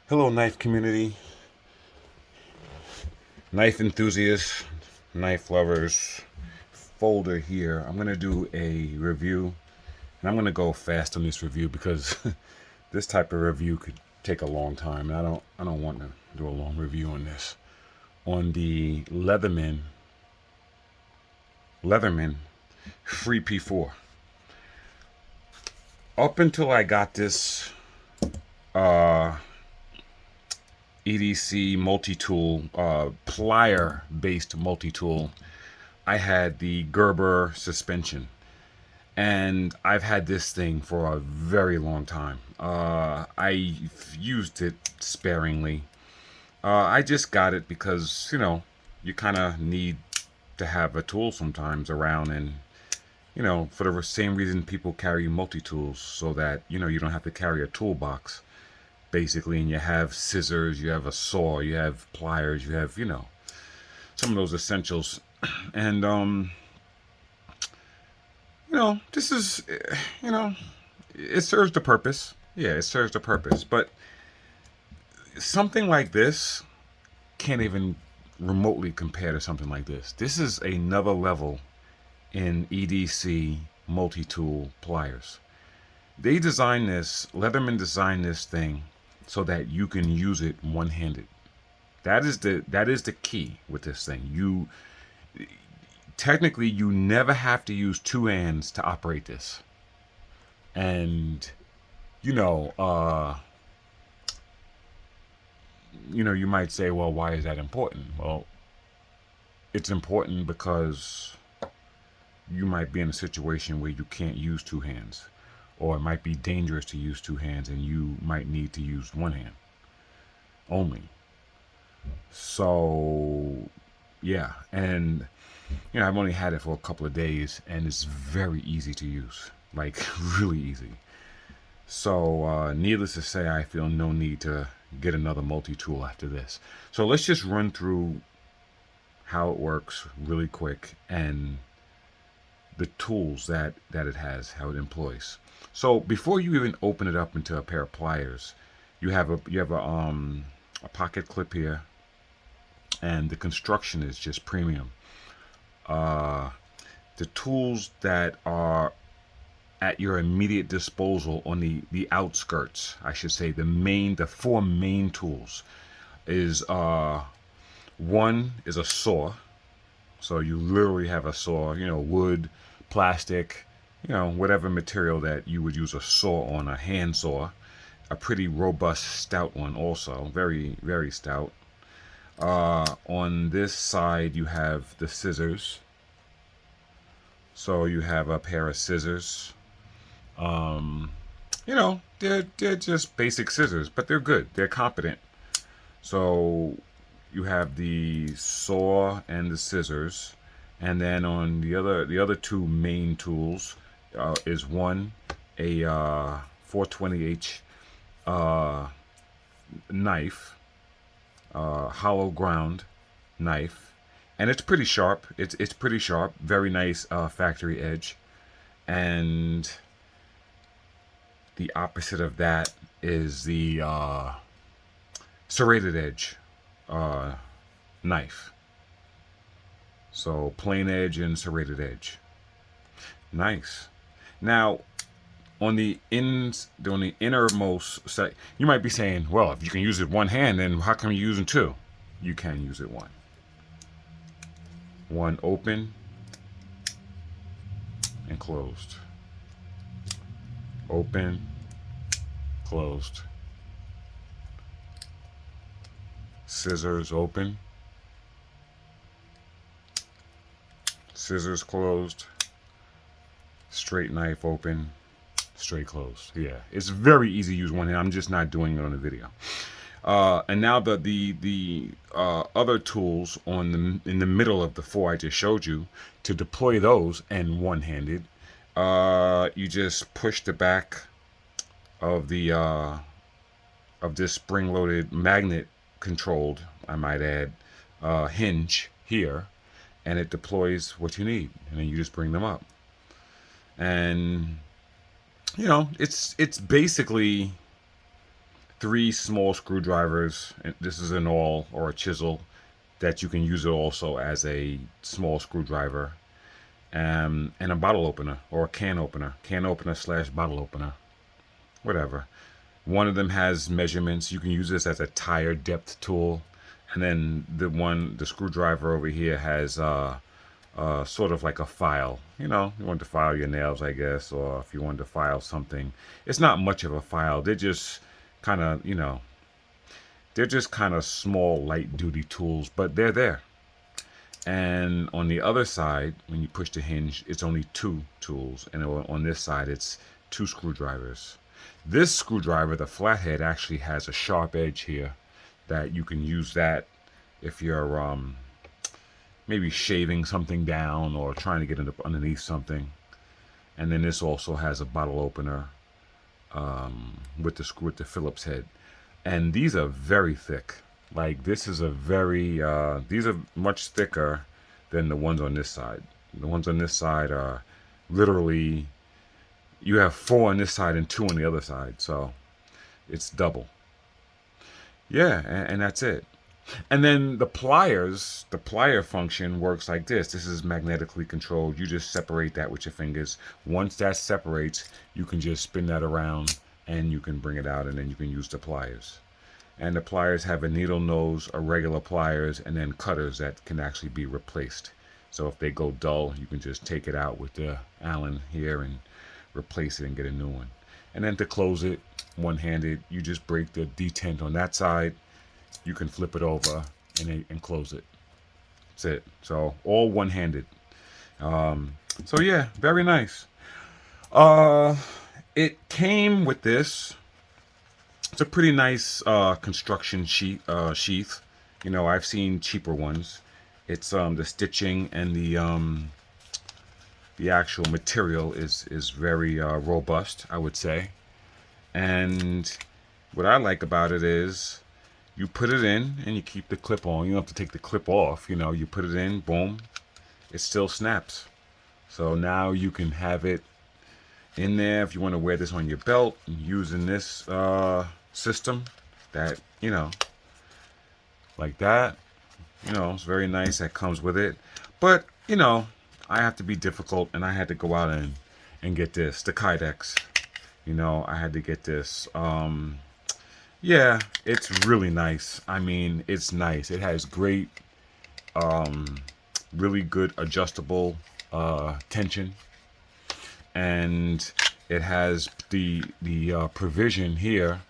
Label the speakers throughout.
Speaker 1: Hello, knife community, knife enthusiasts, knife lovers. Folder here. I'm gonna do a review, and I'm gonna go fast on this review because this type of review could take a long time. And I don't want to do a long review on this. On the Leatherman Free P4. Up until I got this uh, EDC multi-tool, plier-based multi-tool, I had the Gerber suspension, and I've had this thing for a very long time. I've used it sparingly. I just got it because you kind of need to have a tool sometimes around, and for the same reason people carry multi tools, so that you don't have to carry a toolbox basically, and you have scissors, you have a saw, you have pliers, you have some of those essentials, and this is, it serves the purpose. Yeah, it serves the purpose. But something like this can't even remotely compare to something like this. This is another level in EDC multi-tool pliers. Leatherman designed this thing so that you can use it one-handed. That is the key with this thing. You never have to use two hands to operate this. And you know, uh, you might say, well, why is that important? Well, it's important because you might be in a situation where you can't use two hands, or it might be dangerous to use two hands, and you might need to use one hand only. So, yeah, and I've only had it for a couple of days, and it's very easy to use, like really easy. So, needless to say, I feel no need to get another multi-tool after this. So let's just run through how it works really quick, and the tools that it has, how it employs. So before you even open it up into a pair of pliers, you have a pocket clip here, and the construction is just premium. Uh, the tools that are at your immediate disposal on the outskirts, I should say, the four main tools is one is a saw. So you literally have a saw, wood, plastic, whatever material that you would use a saw on, a hand saw. A pretty robust, stout one, also very, very stout. On this side, you have the scissors. So you have a pair of scissors. Um, they're just basic scissors, but they're good. They're competent. So you have the saw and the scissors, and then on the other two main tools is one a 420H uh, knife, hollow ground knife, and it's pretty sharp. It's pretty sharp. Very nice factory edge, and the opposite of that is the serrated edge uh, knife. So plain edge and serrated edge. Nice. Now, on the innermost side, you might be saying, well, if you can use it one hand, then how come you're using two? You can use it one. One open and closed. Open, closed. Scissors open. Scissors closed. Straight knife open. Straight closed. Yeah, it's very easy to use one hand. I'm just not doing it on the video. And now the other tools in the middle of the four I just showed you, to deploy those and one-handed, you just push the back of the of this spring-loaded, magnet-controlled, I might add, hinge here, and it deploys what you need, and then you just bring them up. And it's basically 3 small screwdrivers. And this is an awl or a chisel that you can use it also as a small screwdriver, and a bottle opener or a can opener slash bottle opener, whatever. One of them has measurements. You can use this as a tire depth tool, and then the screwdriver over here has sort of like a file. You know, you want to file your nails, I guess, or if you want to file something. It's not much of a file. They're just kind of, they're just kind of small, light duty tools, but they're there. And on the other side, when you push the hinge, it's only 2 tools, and on this side, it's 2 screwdrivers. This screwdriver, the flathead, actually has a sharp edge here that you can use that if you're maybe shaving something down or trying to get underneath something. And then this also has a bottle opener with the Phillips head. And these are very thick. Like, this is these are much thicker than the ones on this side. The ones on this side are literally, you have 4 on this side and 2 on the other side. So it's double. Yeah, and that's it. And then the plier function works like this. This is magnetically controlled. You just separate that with your fingers. Once that separates, you can just spin that around and you can bring it out, and then you can use the pliers. And the pliers have a needle nose, a regular pliers, and then cutters that can actually be replaced. So if they go dull, you can just take it out with the Allen here and replace it and get a new one. And then to close it, one-handed, you just break the detent on that side. You can flip it over and close it. That's it. So all one-handed. So yeah, very nice. It came with this. It's a pretty nice construction sheath. You know, I've seen cheaper ones. It's the stitching and the actual material is very robust, I would say. And what I like about it is you put it in and you keep the clip on. You don't have to take the clip off. You know, you put it in, boom, it still snaps. So now you can have it in there if you want to wear this on your belt using this system that, like that. It's very nice. That comes with it. But, I have to be difficult, and I had to go out and get this, the Kydex. I had to get this. Yeah, it's really nice. I mean, it's nice. It has great, really good adjustable tension. And it has the provision here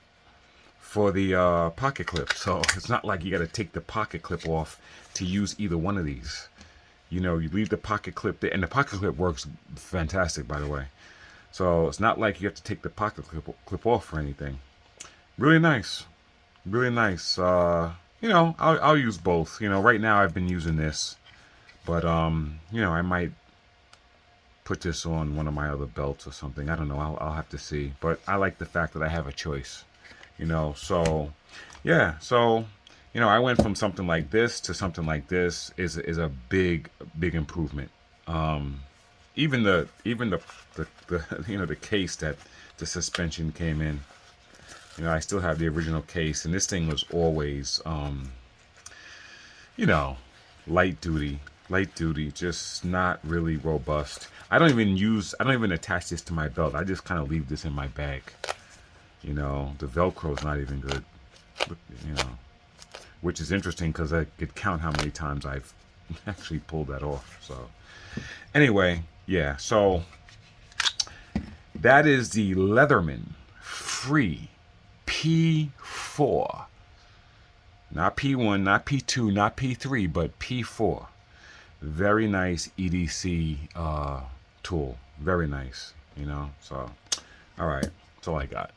Speaker 1: for the pocket clip. So it's not like you got to take the pocket clip off to use either one of these. You leave the pocket clip there, and the pocket clip works fantastic, by the way. So it's not like you have to take the pocket clip off or anything. Really nice. Really nice. I'll use both. Right now I've been using this, but I might put this on one of my other belts or something. I don't know. I'll have to see. But I like the fact that I have a choice. So yeah. So I went from something like this to something like this is a big improvement. Even the the case that the suspension came in. I still have the original case, and this thing was always light duty, just not really robust. I don't even attach this to my belt. I just kind of leave this in my bag. The Velcro's not even good. Which is interesting because I could count how many times I've actually pulled that off. So anyway, yeah, so that is the Leatherman Free P4. Not P1, not P2, not P3, but P4. Very nice EDC tool. Very nice, so all right, that's all I got.